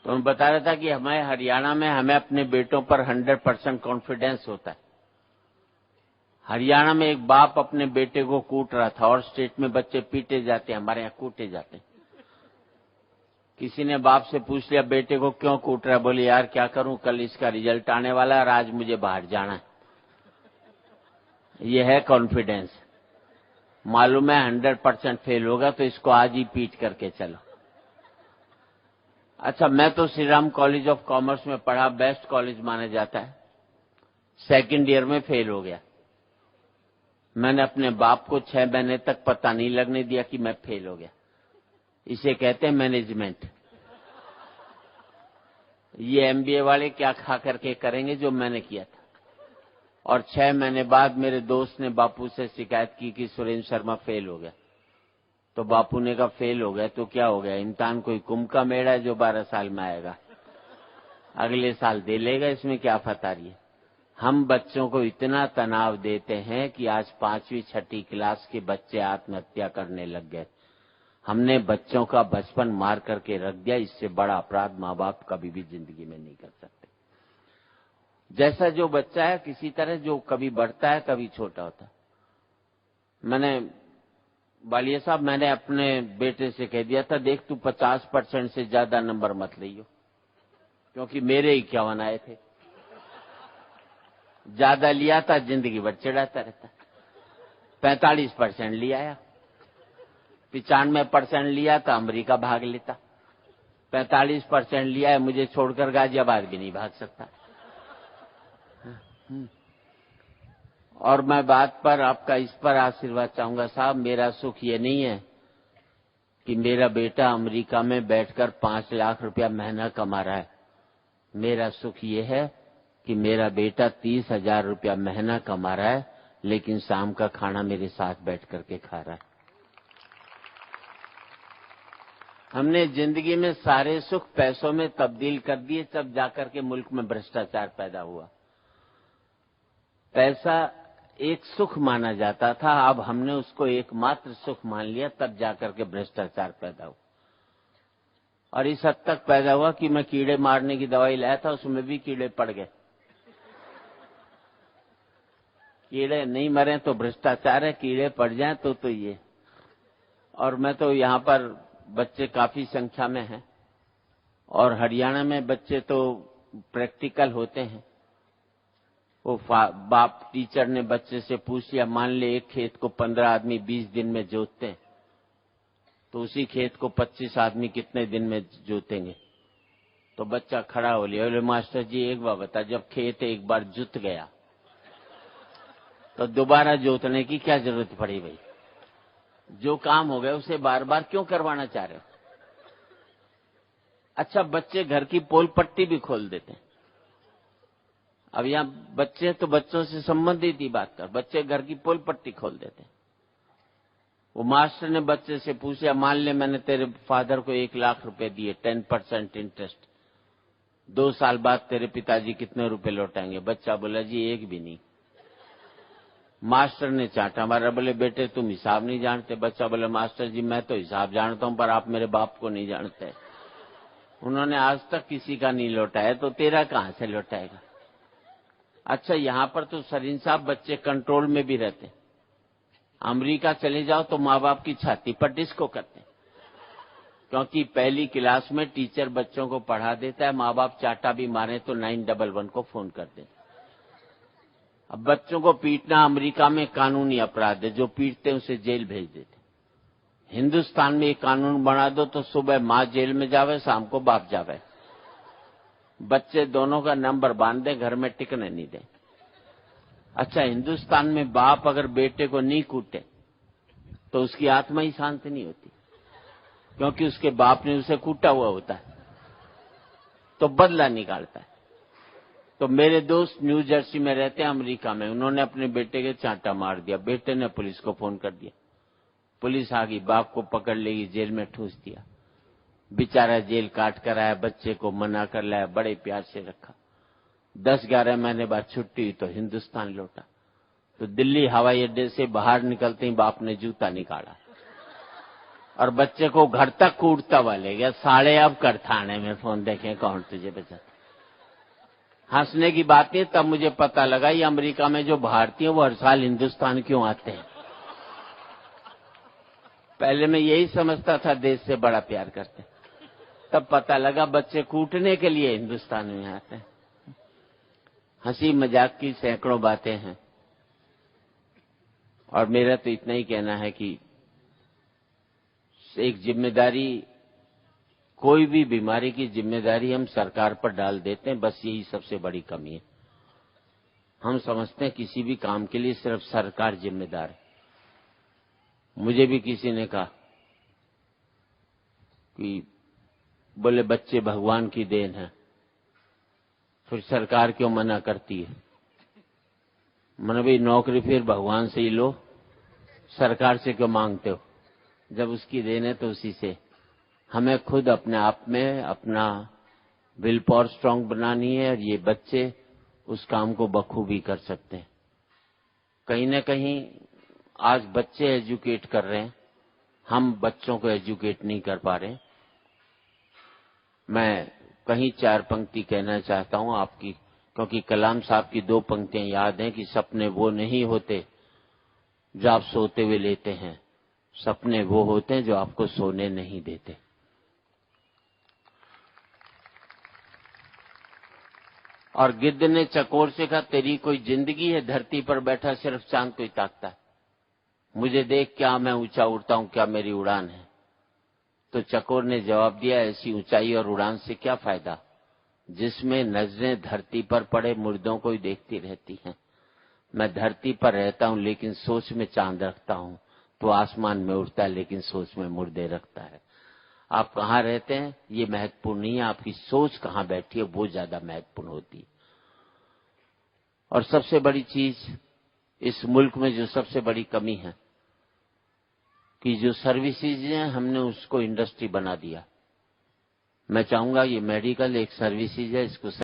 तो मैं बता रहा था कि हमारे हरियाणा में हमें अपने बेटों पर 100% कॉन्फिडेंस होता है। हरियाणा में एक बाप अपने बेटे को कूट रहा था, और स्टेट में बच्चे पीटे जाते हैं, हमारे यहाँ कूटे जाते हैं। किसी ने बाप से पूछ लिया बेटे को क्यों कूट रहा है, बोले यार क्या करूं, कल इसका रिजल्ट आने वाला है और आज मुझे बाहर जाना है। ये है कॉन्फिडेंस। मालूम है 100% फेल होगा तो इसको आज ही पीट करके चलो। अच्छा, मैं तो Shri Ram college of commerce में पढ़ा, बेस्ट कॉलेज माना जाता है। सेकंड ईयर में फेल हो गया। मैंने अपने बाप को 6 महीने तक पता नहीं लगने दिया कि मैं फेल हो गया। इसे कहते हैं मैनेजमेंट। ये एमबीए वाले क्या खा करके करेंगे जो मैंने किया था। और 6 महीने बाद मेरे दोस्त ने बापू से शिकायत की कि सुरेंद्र शर्मा फेल हो गया। तो बापू ने कहा फेल हो गया तो क्या हो गया, इम्तिहान कोई कुंभ का मेला है जो 12 साल में आएगा, अगले साल दे लेगा, इसमें क्या फतारी है। हम बच्चों को इतना तनाव देते हैं कि आज 5वीं 6ठी क्लास के बच्चे आत्महत्या करने लग गए। हमने बच्चों का बचपन मार करके रख दिया। इससे बड़ा अपराध माँ बाप कभी भी जिंदगी में नहीं कर सकते। जैसा जो बच्चा है किसी तरह जो कभी बढ़ता है कभी छोटा होता है। मैंने बालिया साहब, मैंने अपने बेटे से कह दिया था देख तू 50% से ज्यादा नंबर मत लियो, क्योंकि मेरे 51 आए थे। ज्यादा लिया था जिंदगी भर चिढ़ाता रहता। 45% लिया आया, 95% लिया था अमेरिका भाग लेता। 45% लिया है, मुझे छोड़कर गाजियाबाद भी नहीं भाग सकता। और मैं बात पर आपका इस पर आशीर्वाद चाहूंगा साहब, मेरा सुख ये नहीं है कि मेरा बेटा अमेरिका में बैठकर 5 लाख रुपया महीना कमा रहा है। मेरा सुख ये है कि मेरा बेटा 30,000 रुपया महीना कमा रहा है, लेकिन शाम का खाना मेरे साथ बैठ करके खा रहा है। हमने जिंदगी में सारे सुख पैसों में तब्दील कर दिए, तब जाकर के मुल्क में भ्रष्टाचार पैदा हुआ। पैसा एक सुख माना जाता था, अब हमने उसको एकमात्र सुख मान लिया, तब जाकर के भ्रष्टाचार पैदा हुआ। और इस हद तक पैदा हुआ कि मैं कीड़े मारने की दवाई लाया था, उसमें भी कीड़े पड़ गए। कीड़े नहीं मरे तो भ्रष्टाचार है, कीड़े पड़ जाएं तो ये। और मैं तो यहाँ पर बच्चे काफी संख्या में हैं, और हरियाणा में बच्चे तो प्रैक्टिकल होते हैं। वो बाप टीचर ने बच्चे से पूछ लिया, मान ले एक खेत को 15 आदमी 20 दिन में जोतते हैं, तो उसी खेत को 25 आदमी कितने दिन में जोतेंगे। तो बच्चा खड़ा हो लिया, बोले मास्टर जी एक बार बता, जब खेत एक बार जुत गया तो दोबारा जोतने की क्या जरूरत पड़ी भाई। जो काम हो गया उसे बार बार क्यों करवाना चाह रहे हो। अच्छा, बच्चे घर की पोल पट्टी भी खोल देते हैं। अब यहाँ बच्चे तो बच्चों से संबंधित ही बात कर, बच्चे घर की पोल पट्टी खोल देते हैं। वो मास्टर ने बच्चे से पूछा, मान ले मैंने तेरे फादर को 1 लाख रुपए दिए, 10% इंटरेस्ट, 2 साल बाद तेरे पिताजी कितने रुपए लौटाएंगे। बच्चा बोला जी 1 भी नहीं। मास्टर ने चाटा मारा, बोले बेटे तुम हिसाब नहीं जानते। बच्चा बोले मास्टर जी मैं तो हिसाब जानता हूं, पर आप मेरे बाप को नहीं जानते, उन्होंने आज तक किसी का नहीं लौटाया, तो तेरा कहां से लौटाएगा। अच्छा, यहां पर तो सरीन साहब बच्चे कंट्रोल में भी रहते। अमेरिका चले जाओ तो माँ बाप की छाती पर डिस्को करते, क्योंकि पहली क्लास में टीचर बच्चों को पढ़ा देता है, माँ बाप चाटा भी मारे तो 911 को फोन कर देते। अब बच्चों को पीटना अमेरिका में कानूनी अपराध है, जो पीटते हैं उसे जेल भेज देते। हिंदुस्तान में एक कानून बना दो तो सुबह माँ जेल में जावे, शाम को बाप जावे, बच्चे दोनों का नंबर बांध दे, घर में टिकने नहीं दे। अच्छा, हिंदुस्तान में बाप अगर बेटे को नहीं कूटे तो उसकी आत्मा ही शांत नहीं होती, क्योंकि उसके बाप ने उसे कूटा हुआ होता है, तो बदला निकालता है। तो मेरे दोस्त न्यू जर्सी में रहते हैं अमेरिका में, उन्होंने अपने बेटे के चांटा मार दिया। बेटे ने पुलिस को फोन कर दिया, पुलिस आ गई, बाप को पकड़ लेगी, जेल में ठूस दिया। बेचारा जेल काट कर आया, बच्चे को मना कर लाया, बड़े प्यार से रखा। 10-11 महीने बाद छुट्टी हुई तो हिंदुस्तान लौटा, तो दिल्ली हवाई अड्डे से बाहर निकलते ही बाप ने जूता निकाला। और बच्चे को घर तक कूटता हुआ ले गया। साले अब कर थाने में फोन, देखें कौन तुझे बचा। हंसने की बात नहीं, तब मुझे पता लगा ये अमेरिका में जो भारतीय वो हर साल हिंदुस्तान क्यों आते हैं। पहले मैं यही समझता था देश से बड़ा प्यार करते, तब पता लगा बच्चे कूटने के लिए हिंदुस्तान में आते हैं। हंसी मजाक की सैकड़ों बातें हैं और मेरा तो इतना ही कहना है कि एक जिम्मेदारी, कोई भी बीमारी की जिम्मेदारी हम सरकार पर डाल देते हैं, बस यही सबसे बड़ी कमी है। हम समझते हैं किसी भी काम के लिए सिर्फ सरकार जिम्मेदार है। मुझे भी किसी ने कहा कि बोले बच्चे भगवान की देन है, फिर सरकार क्यों मना करती है। मैंने भाई नौकरी फिर भगवान से ही लो, सरकार से क्यों मांगते हो। जब उसकी देन है तो उसी से। हमें खुद अपने आप में अपना विल पावर स्ट्रांग बनानी है और ये बच्चे उस काम को बखूबी कर सकते हैं। कहीं न कहीं आज बच्चे एजुकेट कर रहे हैं, हम बच्चों को एजुकेट नहीं कर पा रहे। मैं कहीं 4 पंक्ति कहना चाहता हूं आपकी, क्योंकि कलाम साहब की 2 पंक्तियां याद हैं कि सपने वो नहीं होते जो आप सोते हुए लेते हैं, सपने वो होते हैं जो आपको सोने नहीं देते। और गिद्ध ने चकोर से कहा तेरी कोई जिंदगी है, धरती पर बैठा सिर्फ चांद को ही ताकता है। मुझे देख क्या मैं ऊंचा उड़ता हूं, क्या मेरी उड़ान है। तो चकोर ने जवाब दिया ऐसी ऊंचाई और उड़ान से क्या फायदा जिसमें नजरें धरती पर पड़े मुर्दों को ही देखती रहती हैं। मैं धरती पर रहता हूं लेकिन सोच में चांद रखता हूं, तो आसमान में उड़ता है लेकिन सोच में मुर्दे रखता है। आप कहाँ रहते हैं ये महत्वपूर्ण नहीं है, आपकी सोच कहाँ बैठी है वो ज्यादा महत्वपूर्ण होती है। और सबसे बड़ी चीज इस मुल्क में जो सबसे बड़ी कमी है कि जो सर्विसेज हैं हमने उसको इंडस्ट्री बना दिया। मैं चाहूंगा ये मेडिकल एक सर्विसेज है, इसको